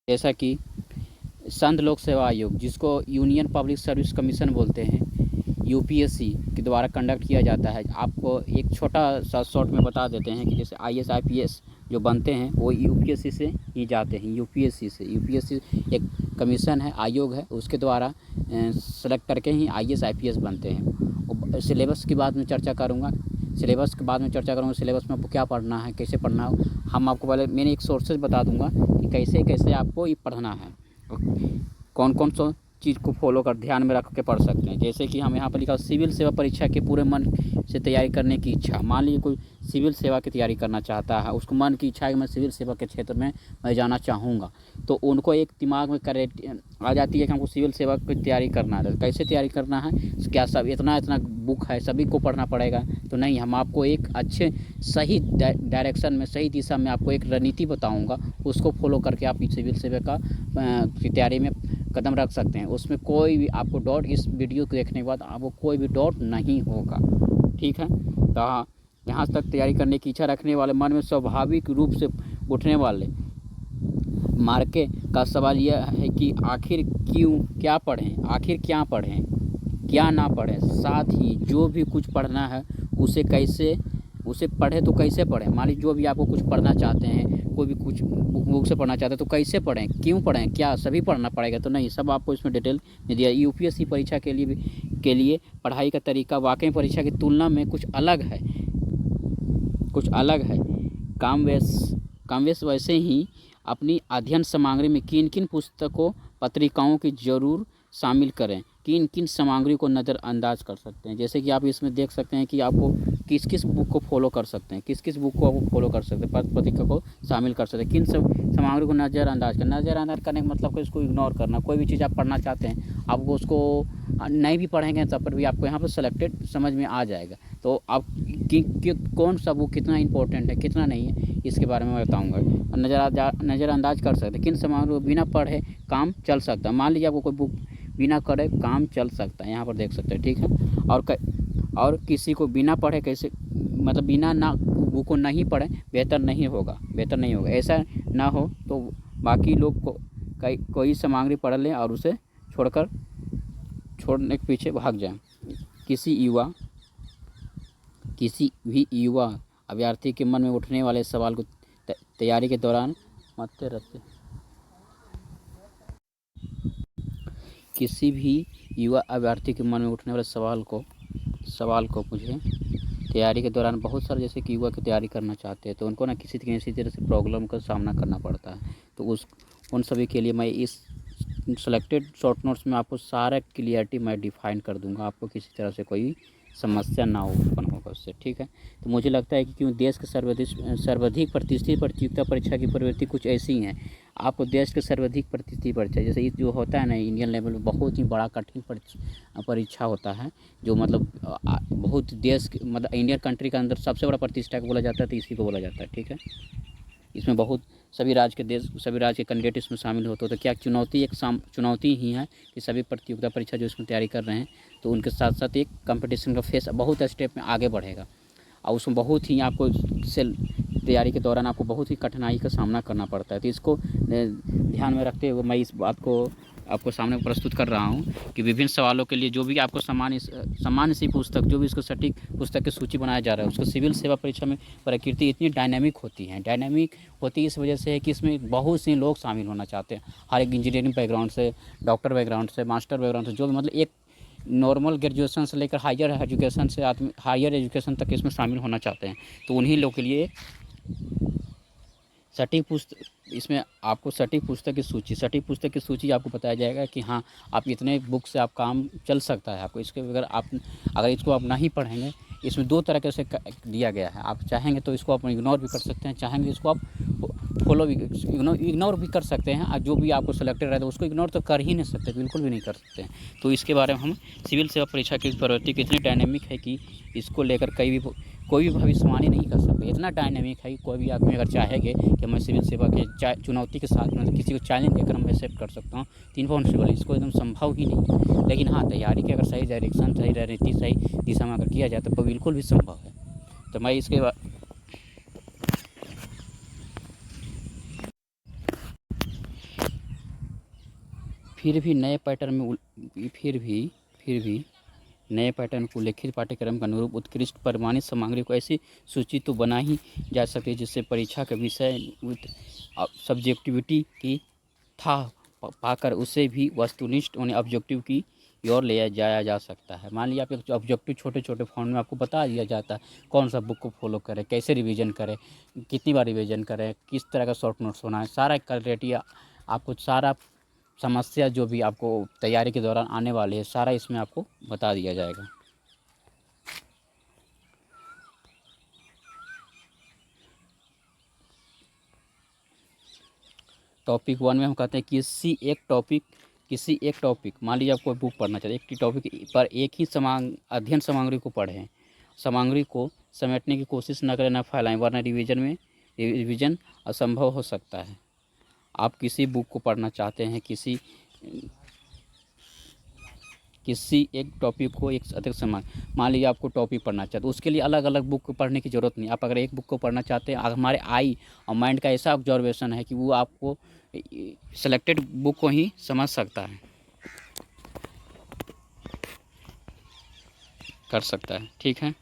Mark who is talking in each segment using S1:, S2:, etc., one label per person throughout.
S1: जैसा कि संघ लोक सेवा आयोग, जिसको यूनियन पब्लिक सर्विस कमीशन बोलते हैं, यूपीएससी के द्वारा कंडक्ट किया जाता है। आपको एक छोटा सा शॉर्ट में बता देते हैं कि जैसे आईएएस आईपीएस जो बनते हैं वो यूपीएससी से ही जाते हैं। यूपीएससी एक कमीशन है, आयोग है, उसके द्वारा सेलेक्ट करके ही आईएएस आईपीएस बनते हैं। सिलेबस की बात में चर्चा करूँगा, सिलेबस में आपको क्या पढ़ना है, कैसे पढ़ना है, हम आपको पहले मैंने एक सोर्सेज बता दूंगा कि कैसे कैसे आपको ये पढ़ना है, कौन कौन सा चीज़ को फॉलो कर ध्यान में रख के पढ़ सकते हैं। जैसे कि हम यहाँ पर लिखा सिविल सेवा परीक्षा के पूरे मन से तैयारी करने की इच्छा। मान लीजिए कोई सिविल सेवा की तैयारी करना चाहता है, उसको मन की इच्छा है कि मैं सिविल सेवा के क्षेत्र में मैं जाना चाहूँगा, तो उनको एक दिमाग में आ जाती है कि हमको सिविल सेवा की तैयारी करना है। कैसे तैयारी करना है, क्या सब इतना बुक है सभी को पढ़ना पड़ेगा? तो नहीं, हम आपको एक अच्छे सही डायरेक्शन में, सही दिशा में आपको एक रणनीति बताऊँगा, उसको फॉलो करके आप सिविल सेवा का की तैयारी में कदम रख सकते हैं। उसमें कोई भी आपको डाउट, इस वीडियो को देखने के बाद आपको कोई भी डाउट नहीं होगा, ठीक है। तो यहाँ तक तैयारी करने की इच्छा रखने वाले मन में स्वाभाविक रूप से उठने वाले मार्के का सवाल यह है कि आखिर क्या पढ़ें, क्या ना पढ़ें, साथ ही जो भी कुछ पढ़ना है उसे पढ़े तो कैसे पढ़ें। मान लीजिए जो भी आपको कुछ पढ़ना चाहते हैं, कोई भी कुछ बुक से पढ़ना चाहते हैं, तो कैसे पढ़ें, क्यों पढ़ें, क्या सभी पढ़ना पड़ेगा? तो नहीं, सब आपको इसमें डिटेल में दिया। यूपीएससी परीक्षा के लिए पढ़ाई का तरीका वाकई परीक्षा की तुलना में कुछ अलग है। कामवेश वैसे ही अपनी अध्ययन सामग्री में किन पुस्तकों पत्रिकाओं की जरूर शामिल करें, किन सामग्री को नज़रअंदाज कर सकते हैं। जैसे कि आप इसमें देख सकते हैं कि आपको किस बुक को फॉलो कर सकते हैं, किस बुक को आप फॉलो कर सकते हैं, पत्रिका को शामिल कर सकते हैं, किन सब सामग्री को नज़रअंदाज करने का मतलब को इसको इग्नोर करना। कोई भी चीज़ आप पढ़ना चाहते हैं, आपको उसको नहीं भी पढ़ेंगे तब पर भी आपको यहाँ पर सेलेक्टेड समझ में आ जाएगा। तो आप कौन सा बुक कितना इंपॉर्टेंट है, कितना नहीं है, इसके बारे में मैं बताऊँगा। नज़रअंदाज कर सकते हैं, किन सामग्री को बिना पढ़े काम चल सकता है। मान लीजिए आपको कोई बुक बिना पढ़े काम चल सकता है, यहाँ पर देख सकते हैं, ठीक है। और किसी को बिना पढ़े कैसे, मतलब बिना ना बुक को नहीं पढ़े बेहतर नहीं होगा। ऐसा ना हो तो बाकी लोग को कोई सामग्री पढ़ लें और उसे छोड़ने के पीछे भाग जाएं। किसी भी युवा अभ्यर्थी के मन में उठने वाले सवाल को तैयारी के दौरान किसी भी युवा अभ्यर्थी के मन में उठने वाले सवाल को मुझे तैयारी के दौरान बहुत सारे, जैसे कि युवा की तैयारी करना चाहते हैं तो उनको ना किसी तरह से प्रॉब्लम का सामना करना पड़ता है। तो उन सभी के लिए मैं इस सेलेक्टेड शॉर्ट नोट्स में आपको सारा क्लियरिटी मैं डिफाइन कर दूंगा, आपको किसी तरह से कोई समस्या ना उत्पन्न होगा उससे, ठीक है। तो मुझे लगता है कि क्यों देश के सर्वाधिक प्रतिष्ठित प्रतियोगिता परीक्षा की प्रवृत्ति कुछ ऐसी हैं। आपको देश के सर्वाधिक प्रतिष्ठित परीक्षा, जैसे ये जो होता है ना इंडियन लेवल में, बहुत ही बड़ा कठिन परीक्षा होता है, जो मतलब बहुत देश मतलब इंडियन कंट्री के अंदर सबसे बड़ा प्रतिष्ठा को बोला जाता है, तो इसी को बोला जाता है, ठीक है। इसमें बहुत सभी राज्य के कैंडिडेट इसमें शामिल होते हैं। तो क्या चुनौती ही है कि सभी प्रतियोगिता परीक्षा जो इसमें तैयारी कर रहे हैं, तो उनके साथ साथ एक कंपटीशन का फेस बहुत स्टेप में आगे बढ़ेगा और उसमें बहुत ही आपको तैयारी के दौरान आपको बहुत ही कठिनाई का सामना करना पड़ता है। तो इसको ध्यान में रखते हुए मैं इस बात को आपको सामने प्रस्तुत कर रहा हूँ कि विभिन्न सवालों के लिए जो भी आपको सामान्य सी पुस्तक, जो भी इसको सटीक पुस्तक की सूची बनाया जा रहा है, उसको सिविल सेवा परीक्षा में प्रकृति इतनी डायनामिक होती है इस वजह से है कि इसमें बहुत से लोग शामिल होना चाहते हैं। हर एक इंजीनियरिंग बैकग्राउंड से, डॉक्टर बैकग्राउंड से, मास्टर बैकग्राउंड से, जो भी मतलब एक नॉर्मल ग्रेजुएशन से लेकर हायर एजुकेशन तक इसमें शामिल होना चाहते हैं। तो उन्हीं लोग के लिए इसमें आपको सटीक पुस्तक की सूची आपको बताया जाएगा कि हाँ आप इतने बुक से आप काम चल सकता है आपको। इसके बगैर अगर इसको आप नहीं पढ़ेंगे, इसमें दो तरह से दिया गया है। आप चाहेंगे तो इसको आप इग्नोर भी कर सकते हैं, चाहेंगे इसको आप इग्नोर भी कर सकते हैं। और जो भी आपको सिलेक्टेड रहता है उसको इग्नोर तो कर ही नहीं सकते, बिल्कुल भी नहीं कर सकते हैं। तो इसके बारे में हम सिविल सेवा परीक्षा की प्रवृत्ति कितनी डायनेमिक है कि इसको लेकर कोई भी भविष्यवाणी नहीं कर सकते। इतना डायनेमिक है कि कोई भी आदमी अगर चाहेंगे कि मैं सिविल सेवा के चुनौती के साथ मतलब किसी को चैलेंज देकर मैं एक्सेप्ट कर सकता हूँ, तो इम्पॉसिबल, इसको एकदम संभव ही नहीं। लेकिन हाँ, तैयारी की अगर सही डायरेक्शन, सही रणनीति, सही दिशा में अगर किया जाए तो बिल्कुल भी संभव है। तो मैं इसके बाद फिर भी नए पैटर्न में फिर भी नए पैटर्न को उल्लिखित पाठ्यक्रम के अनुरूप उत्कृष्ट प्रमाणित सामग्री को ऐसी सूची तो बना ही जा सके जिससे परीक्षा के विषय सब्जेक्टिविटी की था पाकर उसे भी वस्तुनिष्ठ उन्हें ऑब्जेक्टिव की ओर ले जाया जा सकता है। मान लीजिए आप एक ऑब्जेक्टिव छोटे छोटे फॉर्म में आपको बता दिया जाता है कौन सा बुक को फॉलो करें, कैसे रिवीजन करें, कितनी बार रिवीजन करें, किस तरह का शॉर्ट नोट्स बनाएं, सारा क्राइटेरिया आपको, सारा समस्या जो भी आपको तैयारी के दौरान आने वाली है सारा इसमें आपको बता दिया जाएगा। टॉपिक 1 में हम कहते हैं किसी एक टॉपिक मान लीजिए आपको बुक पढ़ना चाहिए, एक टॉपिक पर एक ही अध्ययन सामग्री को पढ़ें, सामग्री को समेटने की कोशिश न करें, न फैलाएं, वरना रिवीजन असंभव हो सकता है। आप किसी बुक को पढ़ना चाहते हैं, किसी एक टॉपिक को एक अधिक समय, मान लीजिए आपको टॉपिक पढ़ना चाहते हैं, उसके लिए अलग अलग बुक को पढ़ने की ज़रूरत नहीं। आप अगर एक बुक को पढ़ना चाहते हैं, हमारे आई और माइंड का ऐसा ऑब्जर्वेशन है कि वो आपको सेलेक्टेड बुक को ही समझ सकता है, कर सकता है, ठीक है,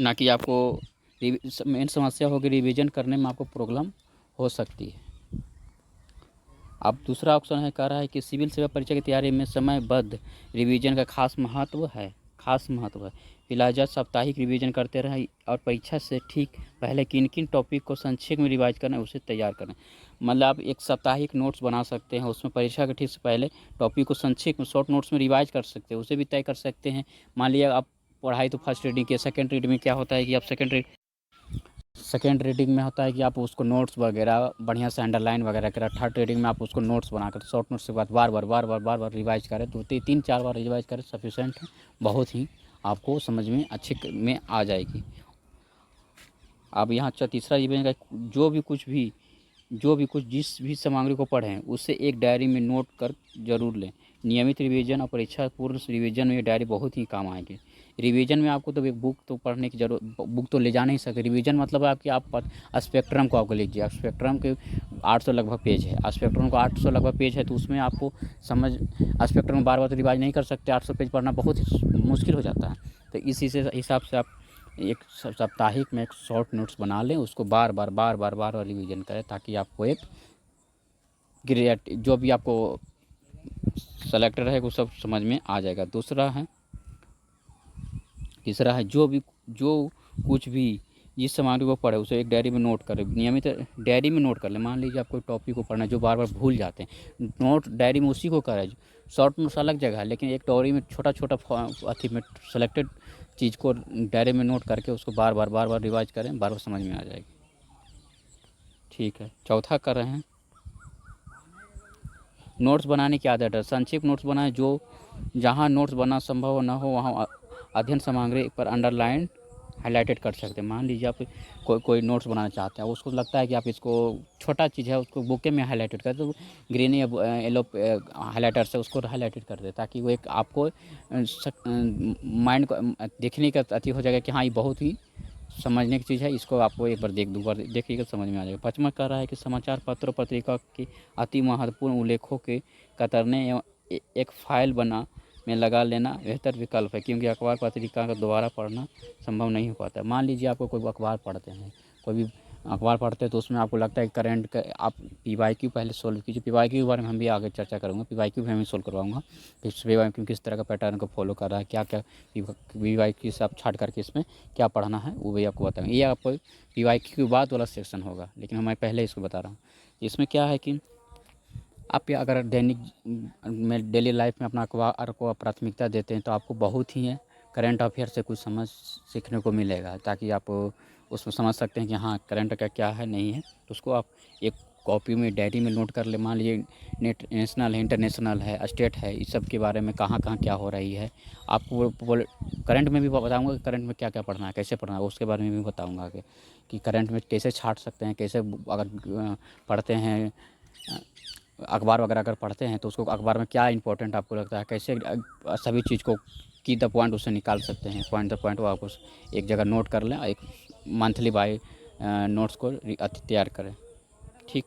S1: ना कि आपको मेन समस्या होगी रिवीजन करने में आपको प्रॉब्लम हो सकती है। अब दूसरा ऑप्शन है, कह रहा है कि सिविल सेवा परीक्षा की तैयारी में समयबद्ध रिवीजन का खास महत्व है। फिलहाल साप्ताहिक रिवीजन करते रहें और परीक्षा से ठीक पहले किन किन टॉपिक को संक्षेप में रिवाइज करना है उसे तैयार करें। मतलब आप एक साप्ताहिक नोट्स बना सकते हैं, उसमें परीक्षा के ठीक से पहले टॉपिक को संक्षेप में शॉर्ट नोट्स में रिवाइज कर सकते हैं, उसे भी तय कर सकते हैं। मान लिया आप पढ़ाई तो फर्स्ट रीडिंग के, सेकेंड रीडिंग में क्या होता है कि आप सेकेंड रीडिंग में होता है कि आप उसको नोट्स वगैरह बढ़िया से अंडरलाइन वगैरह करें, थर्ड रीडिंग में आप उसको नोट्स बनाकर शॉर्ट नोट्स के बाद बार बार रिवाइज करें, तो 3-4 बार रिवाइज करें सफिशेंट है, बहुत ही आपको समझ में अच्छे में आ जाएगी। अब यहाँ तीसरा रिवीजन का जो भी कुछ जिस भी सामग्री को पढ़ें उसे एक डायरी में नोट कर जरूर लें। नियमित रिवीजन और परीक्षा पूर्व रिवीजन में ये डायरी बहुत ही काम आएगी। रिवीजन में आपको तो एक बुक तो पढ़ने की जरूरत, बुक तो ले जा नहीं सकते। रिवीजन मतलब आपकी आप स्पेक्ट्रम को आपको लीजिए, स्पेक्ट्रम के 800 लगभग पेज है, स्पेक्ट्रम को 800 लगभग पेज है, तो उसमें आपको स्पेक्ट्रम बार बार तो रिवाइज नहीं कर सकते, 800 पेज पढ़ना बहुत ही मुश्किल हो जाता है। तो इसी से हिसाब से आप एक साप्ताहिक में एक शॉर्ट नोट्स बना लें, उसको बार बार रिवीजन करें, ताकि आपको एक जो भी आपको सेलेक्ट रहेगा वो सब समझ में आ जाएगा। तीसरा है जो कुछ भी जिस सामग्री को पढ़े उसे एक डायरी में नोट करें, नियमित डायरी में नोट कर लें। मान लीजिए आपको टॉपिक को पढ़ना है जो बार बार भूल जाते हैं, नोट डायरी में उसी को करें। शॉर्ट नोट्स अलग जगह है, लेकिन एक डायरी में छोटा अथी में सेलेक्टेड चीज़ को डायरी में नोट करके उसको बार बार रिवाइज करें, बार बार समझ में आ जाएगी, ठीक है। चौथा कर रहे हैं नोट्स बनाने की आदत है। संक्षिप्त नोट्स बनाएं, जहाँ नोट्स बनाना संभव न हो वहाँ अध्ययन सामग्री पर अंडरलाइन हाईलाइटेड कर सकते हैं। मान लीजिए आप कोई नोट्स बनाना चाहते हैं, उसको लगता है कि आप इसको छोटा चीज़ है उसको बुके में हाईलाइटेड कर, तो ग्रीन या येलो हाईलाइटर से उसको हाईलाइटेड कर दे, ताकि वो एक आपको माइंड को देखने का अति हो जाएगा कि हाँ ये बहुत ही समझने की चीज़ है, इसको आपको एक बार दो बार देखिएगा समझ में आ जाएगा। पाँचवां कह रहा है कि समाचार पत्र पत्रिका के अति महत्वपूर्ण उल्लेखों के कतरने एवं एक फाइल बना में लगा लेना बेहतर विकल्प है, क्योंकि अखबार पत्रिका का दोबारा पढ़ना संभव नहीं हो पाता। मान लीजिए आपको कोई अखबार पढ़ते हैं, कोई भी अखबार पढ़ते हैं, तो उसमें आपको लगता है करंट का आप PYQ पहले सोल्व कीजिए। PYQ के बारे में हम भी आगे चर्चा करूँगा, PYQ भी मैं सोल्व करवाऊँगा कि PYQ किस तरह का पैटर्न को फॉलो कर रहा है, क्या क्या PYQ से आप छाट करके इसमें क्या पढ़ना है वो भी आपको बताऊँगा। ये आपको PYQ के बाद वाला सेक्शन होगा, लेकिन मैं पहले इसको बता रहा हूँ। इसमें क्या है कि आप अगर दैनिक में डेली लाइफ में अपना अखबार को प्राथमिकता देते हैं, तो आपको बहुत ही करंट अफेयर से कुछ समझ सीखने को मिलेगा, ताकि आप उसमें समझ सकते हैं कि हाँ करंट का क्या है नहीं है। तो उसको आप एक कॉपी में डायरी में नोट कर ले। मान लीजिए नेशनल है, इंटरनेशनल है, स्टेट है, इस सब के बारे में कहाँ क्या हो रही है आपको करंट में भी बताऊँगा, करंट में क्या क्या पढ़ना है, कैसे पढ़ना है, उसके बारे में भी बताऊँगा आगे कि करंट में कैसे छाट सकते हैं, कैसे अगर पढ़ते हैं अखबार वगैरह अगर पढ़ते हैं तो उसको अखबार में क्या इंपॉर्टेंट आपको लगता है, कैसे सभी चीज़ को की द पॉइंट उससे निकाल सकते हैं, पॉइंट द पॉइंट वो आपको एक जगह नोट कर लें, एक मंथली बाय नोट्स को तैयार करें, ठीक।